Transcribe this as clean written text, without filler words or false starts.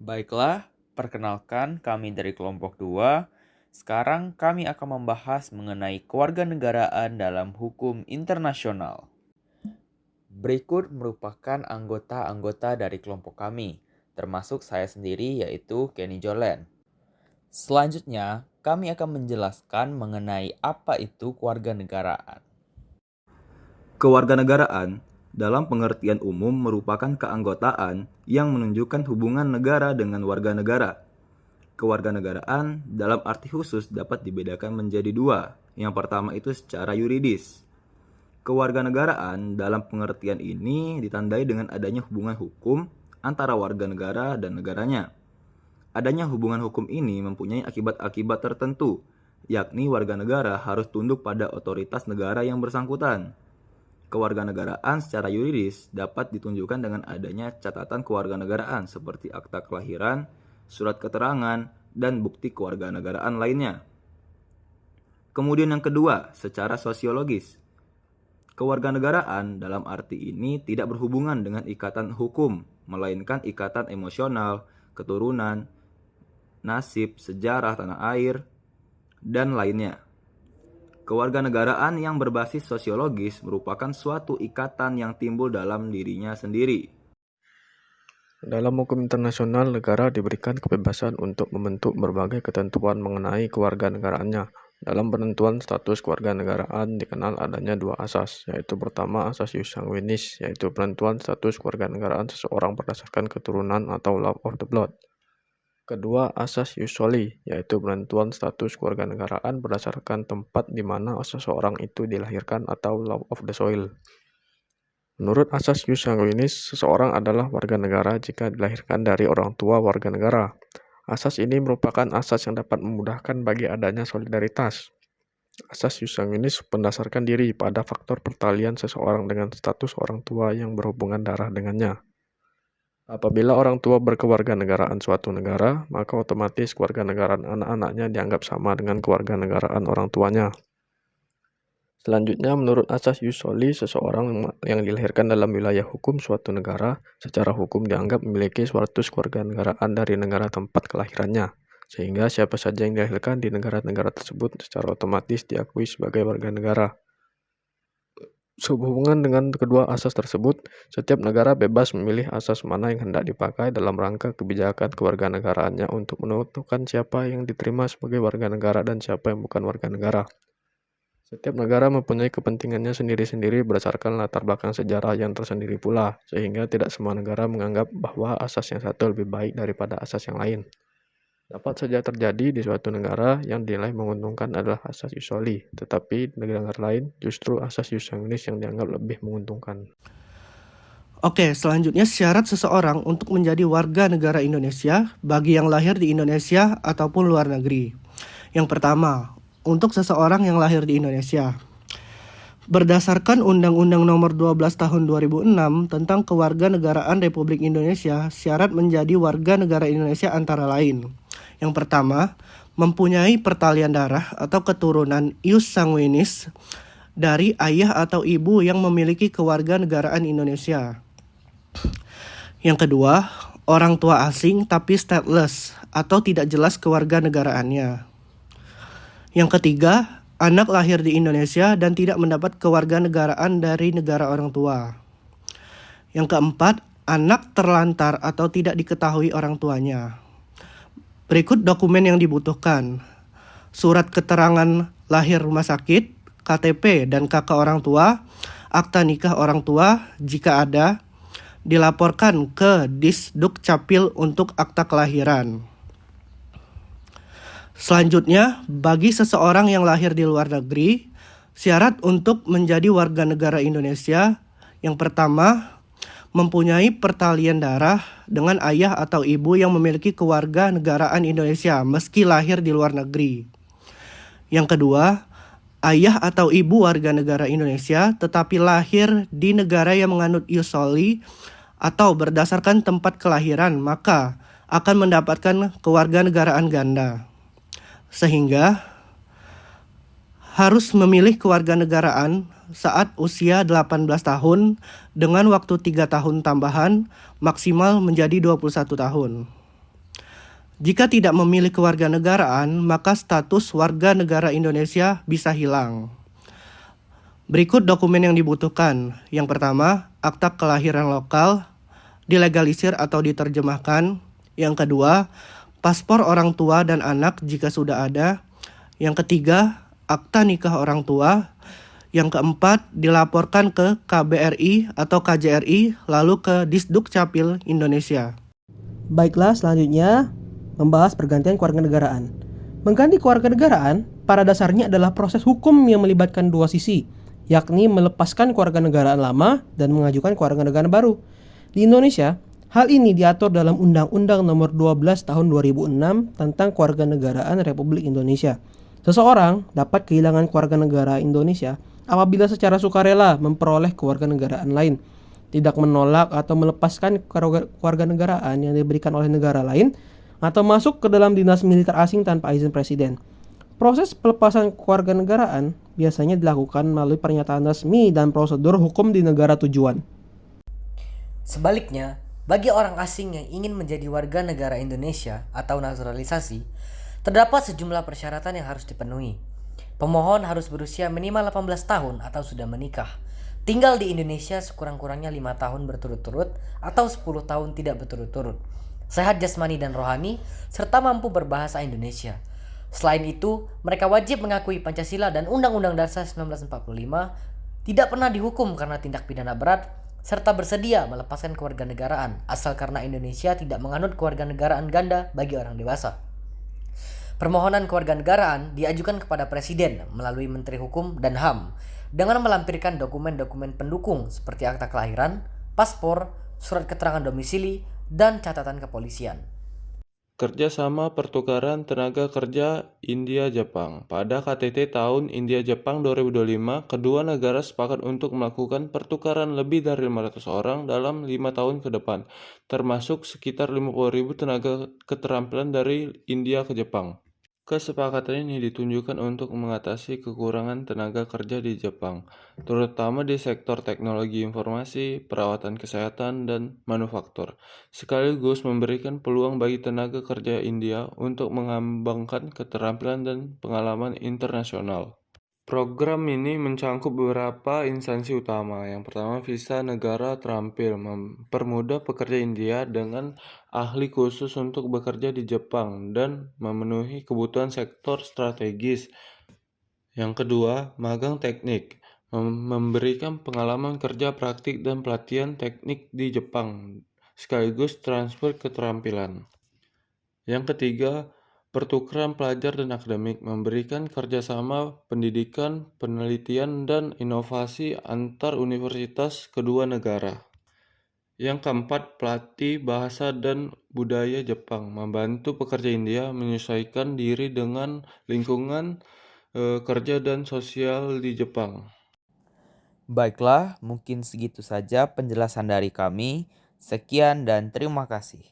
Baiklah, perkenalkan kami dari kelompok 2. Sekarang kami akan membahas mengenai kewarganegaraan dalam hukum internasional. Berikut merupakan anggota-anggota dari kelompok kami, termasuk saya sendiri yaitu Kenny Jolen. Selanjutnya, kami akan menjelaskan mengenai apa itu kewarganegaraan. Kewarganegaraan dalam pengertian umum merupakan keanggotaan yang menunjukkan hubungan negara dengan warga negara. Kewarganegaraan dalam arti khusus dapat dibedakan menjadi dua. Yang pertama itu secara yuridis. Kewarganegaraan dalam pengertian ini ditandai dengan adanya hubungan hukum antara warga negara dan negaranya. Adanya hubungan hukum ini mempunyai akibat-akibat tertentu, yakni warga negara harus tunduk pada otoritas negara yang bersangkutan. Kewarganegaraan secara yuridis dapat ditunjukkan dengan adanya catatan kewarganegaraan seperti akta kelahiran, surat keterangan, dan bukti kewarganegaraan lainnya. Kemudian yang kedua, secara sosiologis. Kewarganegaraan dalam arti ini tidak berhubungan dengan ikatan hukum, melainkan ikatan emosional, keturunan, nasib, sejarah tanah air, dan lainnya. Kewarganegaraan yang berbasis sosiologis merupakan suatu ikatan yang timbul dalam dirinya sendiri. Dalam hukum internasional, negara diberikan kebebasan untuk membentuk berbagai ketentuan mengenai kewarganegaraannya. Dalam penentuan status kewarganegaraan dikenal adanya dua asas, yaitu pertama asas jus sanguinis, yaitu penentuan status kewarganegaraan seseorang berdasarkan keturunan atau law of the blood. Kedua, asas jus soli, yaitu penentuan status kewarganegaraan berdasarkan tempat di mana seseorang itu dilahirkan atau law of the soil. Menurut asas jus sanguinis, seseorang adalah warga negara jika dilahirkan dari orang tua warga negara. Asas ini merupakan asas yang dapat memudahkan bagi adanya solidaritas. Asas jus sanguinis mendasarkan diri pada faktor pertalian seseorang dengan status orang tua yang berhubungan darah dengannya. Apabila orang tua berkewarganegaraan suatu negara, maka otomatis kewarganegaraan anak-anaknya dianggap sama dengan kewarganegaraan orang tuanya. Selanjutnya, menurut asas jus soli, seseorang yang dilahirkan dalam wilayah hukum suatu negara secara hukum dianggap memiliki status kewarganegaraan dari negara tempat kelahirannya, sehingga siapa saja yang dilahirkan di negara-negara tersebut secara otomatis diakui sebagai warga negara. Sehubungan dengan kedua asas tersebut, setiap negara bebas memilih asas mana yang hendak dipakai dalam rangka kebijakan kewarganegaraannya untuk menentukan siapa yang diterima sebagai warga negara dan siapa yang bukan warga negara. Setiap negara mempunyai kepentingannya sendiri-sendiri berdasarkan latar belakang sejarah yang tersendiri pula, sehingga tidak semua negara menganggap bahwa asas yang satu lebih baik daripada asas yang lain. Dapat saja terjadi di suatu negara yang dinilai menguntungkan adalah asas jus soli, tetapi di negara lain justru asas jus sanguinis yang dianggap lebih menguntungkan. Oke, selanjutnya syarat seseorang untuk menjadi warga negara Indonesia bagi yang lahir di Indonesia ataupun luar negeri. Yang pertama, untuk seseorang yang lahir di Indonesia. Berdasarkan Undang-Undang Nomor 12 Tahun 2006 tentang Kewarganegaraan Republik Indonesia, syarat menjadi warga negara Indonesia antara lain. Yang pertama, mempunyai pertalian darah atau keturunan ius sanguinis dari ayah atau ibu yang memiliki kewarganegaraan Indonesia. Yang kedua, orang tua asing tapi stateless atau tidak jelas kewarganegaraannya. Yang ketiga, anak lahir di Indonesia dan tidak mendapat kewarganegaraan dari negara orang tua. Yang keempat, anak terlantar atau tidak diketahui orang tuanya. Berikut dokumen yang dibutuhkan. Surat keterangan lahir rumah sakit, KTP dan KK orang tua, akta nikah orang tua jika ada, dilaporkan ke Disduk Capil untuk akta kelahiran. Selanjutnya, bagi seseorang yang lahir di luar negeri, syarat untuk menjadi warga negara Indonesia, yang pertama, mempunyai pertalian darah dengan ayah atau ibu yang memiliki kewarganegaraan Indonesia meski lahir di luar negeri. Yang kedua, ayah atau ibu warga negara Indonesia tetapi lahir di negara yang menganut ius soli atau berdasarkan tempat kelahiran, maka akan mendapatkan kewarganegaraan ganda. Sehingga harus memilih kewarganegaraan saat usia 18 tahun dengan waktu 3 tahun tambahan maksimal menjadi 21 tahun. Jika tidak memiliki kewarganegaraan, maka status warga negara Indonesia bisa hilang. Berikut dokumen yang dibutuhkan. Yang pertama, akta kelahiran lokal, dilegalisir atau diterjemahkan. Yang kedua, paspor orang tua dan anak jika sudah ada. Yang ketiga, akta nikah orang tua. Yang keempat, dilaporkan ke KBRI atau KJRI, lalu ke Disduk Capil Indonesia. Baiklah, selanjutnya membahas pergantian kewarganegaraan. Mengganti kewarganegaraan pada dasarnya adalah proses hukum yang melibatkan dua sisi, yakni melepaskan kewarganegaraan lama dan mengajukan kewarganegaraan baru. Di Indonesia, hal ini diatur dalam Undang-Undang Nomor 12 Tahun 2006 tentang Kewarganegaraan Republik Indonesia. Seseorang dapat kehilangan kewarganegaraan Indonesia apabila secara sukarela memperoleh kewarganegaraan lain, tidak menolak atau melepaskan kewarganegaraan yang diberikan oleh negara lain, atau masuk ke dalam dinas militer asing tanpa izin presiden. Proses pelepasan kewarganegaraan biasanya dilakukan melalui pernyataan resmi dan prosedur hukum di negara tujuan. Sebaliknya, bagi orang asing yang ingin menjadi warga negara Indonesia atau naturalisasi, terdapat sejumlah persyaratan yang harus dipenuhi. Pemohon harus berusia minimal 18 tahun atau sudah menikah, tinggal di Indonesia sekurang-kurangnya 5 tahun berturut-turut atau 10 tahun tidak berturut-turut, sehat jasmani dan rohani, serta mampu berbahasa Indonesia. Selain itu, mereka wajib mengakui Pancasila dan Undang-Undang Dasar 1945, tidak pernah dihukum karena tindak pidana berat, serta bersedia melepaskan kewarganegaraan asal karena Indonesia tidak menganut kewarganegaraan ganda bagi orang dewasa. Permohonan kewarganegaraan diajukan kepada Presiden melalui Menteri Hukum dan HAM dengan melampirkan dokumen-dokumen pendukung seperti akta kelahiran, paspor, surat keterangan domisili, dan catatan kepolisian. Kerjasama pertukaran tenaga kerja India-Jepang. Pada KTT tahun India-Jepang 2025, kedua negara sepakat untuk melakukan pertukaran lebih dari 500 orang dalam 5 tahun ke depan, termasuk sekitar 50.000 tenaga keterampilan dari India ke Jepang. Kesepakatan ini ditunjukkan untuk mengatasi kekurangan tenaga kerja di Jepang, terutama di sektor teknologi informasi, perawatan kesehatan, dan manufaktur, sekaligus memberikan peluang bagi tenaga kerja India untuk mengembangkan keterampilan dan pengalaman internasional. Program ini mencangkup beberapa instansi utama. Yang pertama, Visa Negara Terampil mempermudah pekerja India dengan ahli khusus untuk bekerja di Jepang dan memenuhi kebutuhan sektor strategis. Yang kedua, Magang Teknik memberikan pengalaman kerja praktik dan pelatihan teknik di Jepang, sekaligus transfer keterampilan. Yang ketiga, pertukaran pelajar dan akademik memberikan kerjasama pendidikan, penelitian, dan inovasi antar universitas kedua negara. Yang keempat, pelatih bahasa dan budaya Jepang membantu pekerja India menyesuaikan diri dengan lingkungan kerja dan sosial di Jepang. Baiklah, mungkin segitu saja penjelasan dari kami. Sekian dan terima kasih.